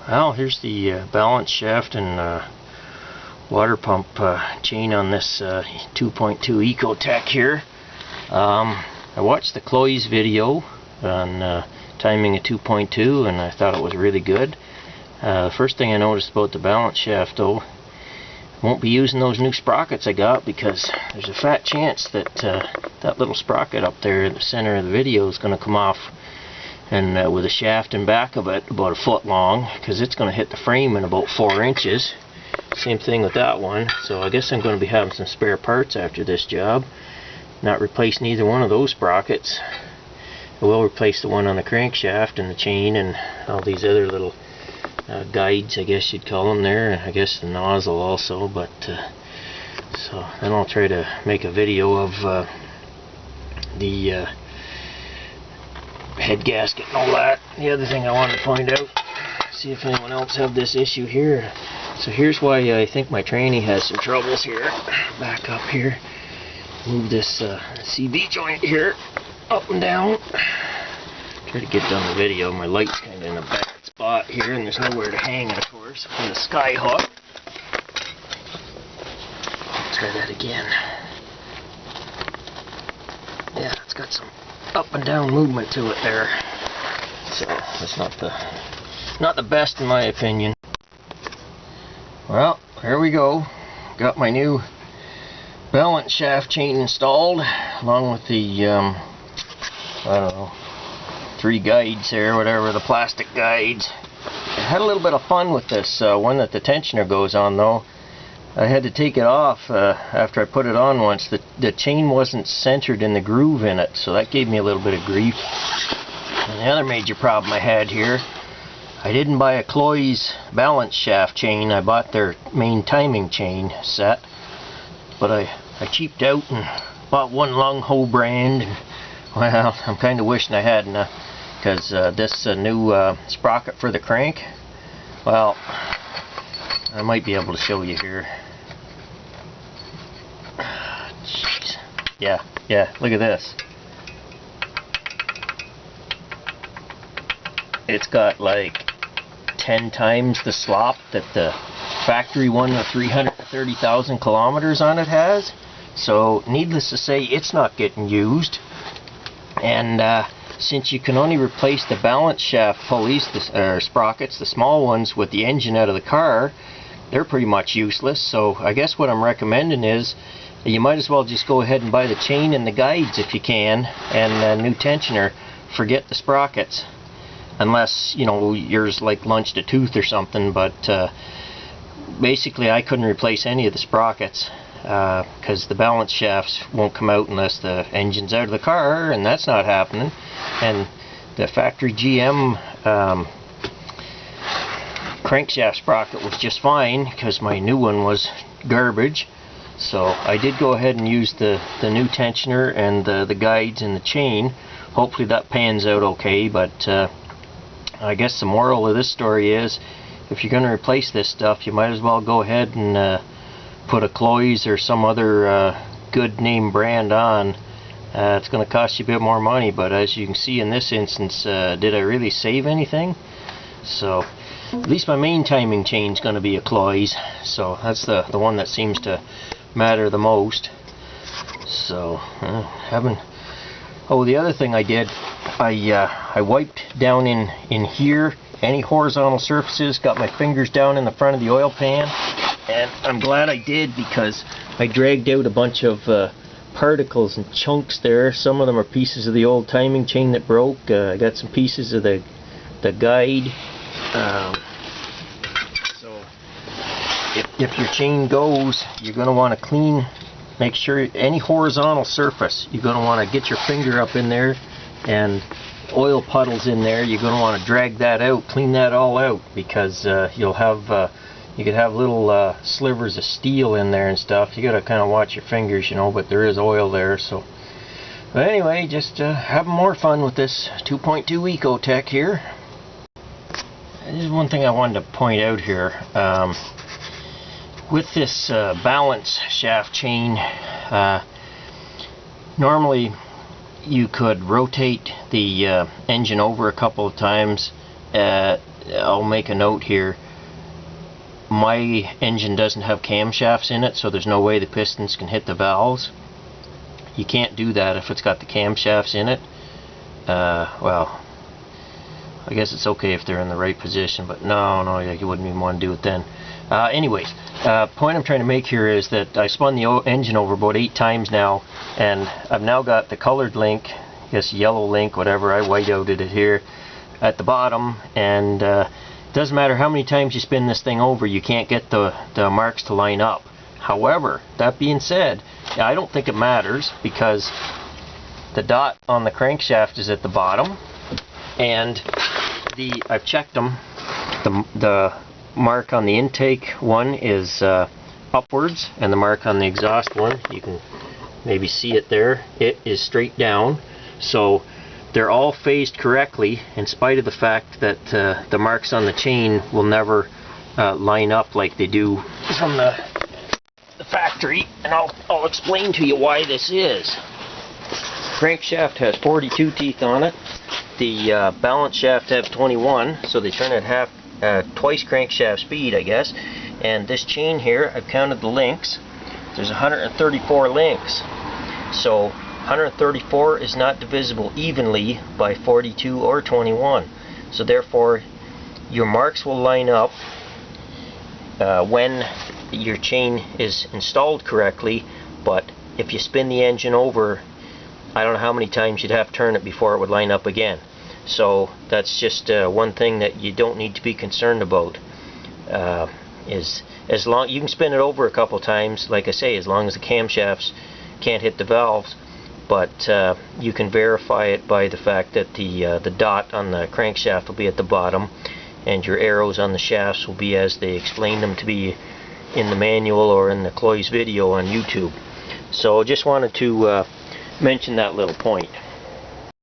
Well, here's the balance shaft and water pump chain on this 2.2 Ecotec here. I watched the Chloe's video on timing a 2.2 and I thought it was really good. The first thing I noticed about the balance shaft though, I won't be using those new sprockets I got because there's a fat chance that that little sprocket up there in the center of the video is going to come off, and with a shaft in back of it about 1 foot long, because it's going to hit the frame in about 4 inches. Same thing with that one, so I guess I'm going to be having some spare parts after this job. Not replacing either one of those sprockets. I will replace the one on the crankshaft and the chain and all these other little guides, I guess you'd call them there. I guess the nozzle also, but so then I'll try to make a video of the head gasket and all that. The other thing I wanted to point out, see if anyone else have this issue here. So here's why I think my tranny has some troubles here. Back up here, move this CV joint here up and down. Try to get done the video. My light's kind of in a bad spot here and there's nowhere to hang it, of course, on the sky hook. Try that again. Yeah, it's got some up and down movement to it there, so it's not the best in my opinion. Well, here we go. Got my new balance shaft chain installed along with the I don't know, 3 guides there, whatever, the plastic guides. I had a little bit of fun with this one that the tensioner goes on though. I had to take it off after I put it on once. The chain wasn't centered in the groove in it, so that gave me a little bit of grief. And the other major problem I had here, I didn't buy a Chloe's balance shaft chain. I bought their main timing chain set, but I cheaped out and bought one Lung Ho brand. And, well, I'm kind of wishing I hadn't, because this new sprocket for the crank, well, I might be able to show you here. Jeez. Yeah, look at this. It's got like 10 times the slop that the factory one with 330,000 kilometers on it has. So needless to say, it's not getting used. And since you can only replace the balance shaft pulleys, or sprockets, the small ones with the engine out of the car, they're pretty much useless. So I guess what I'm recommending is you might as well just go ahead and buy the chain and the guides if you can, and a new tensioner. Forget the sprockets, unless you know yours like lunched a tooth or something. But basically I couldn't replace any of the sprockets because the balance shafts won't come out unless the engine's out of the car, and that's not happening. And the factory GM crankshaft sprocket was just fine because my new one was garbage. So I did go ahead and use the new tensioner and the guides and the chain. Hopefully that pans out okay, but I guess the moral of this story is if you're going to replace this stuff, you might as well go ahead and put a Chloe's or some other good name brand on. It's going to cost you a bit more money, but as you can see in this instance, did I really save anything? So at least my main timing chain is going to be a Chloe's, so that's the one that seems to matter the most. So oh, the other thing I did, I wiped down in here any horizontal surfaces, got my fingers down in the front of the oil pan, and I'm glad I did because I dragged out a bunch of particles and chunks there. Some of them are pieces of the old timing chain that broke. I got some pieces of the guide. So if your chain goes, you're going to want to clean, make sure any horizontal surface, you're going to want to get your finger up in there, and oil puddles in there, you're going to want to drag that out, clean that all out, because you'll have you could have little slivers of steel in there and stuff. You got to kind of watch your fingers, you know, but there is oil there. So but anyway, just having more fun with this 2.2 Ecotec here. There's one thing I wanted to point out here. With this balance shaft chain, normally you could rotate the engine over a couple of times I'll make a note here. My engine doesn't have camshafts in it, so there's no way the pistons can hit the valves. You can't do that if it's got the camshafts in it. Well, I guess it's okay if they're in the right position, but no, you wouldn't even want to do it then. Anyways, point I'm trying to make here is that I spun the engine over about 8 times now, and I've now got the colored link, I guess yellow link, whatever, I whiteouted it here at the bottom, and it doesn't matter how many times you spin this thing over, you can't get the marks to line up. However, that being said, I don't think it matters, because the dot on the crankshaft is at the bottom, and I've checked them. The mark on the intake one is upwards, and the mark on the exhaust one, you can maybe see it there, it is straight down. So they're all phased correctly, in spite of the fact that the marks on the chain will never line up like they do from the factory, and I'll explain to you why this is. Crankshaft has 42 teeth on it. The balance shaft have 21, so they turn at twice crankshaft speed, I guess. And this chain here, I've counted the links. There's 134 links. So 134 is not divisible evenly by 42 or 21. So therefore, your marks will line up when your chain is installed correctly, but if you spin the engine over, I don't know how many times you'd have to turn it before it would line up again. So that's just one thing that you don't need to be concerned about. Is as long you can spin it over a couple times, like I say, as long as the camshafts can't hit the valves. But you can verify it by the fact that the dot on the crankshaft will be at the bottom, and your arrows on the shafts will be as they explain them to be in the manual or in the Cloy's video on YouTube. So just wanted to mention that little point.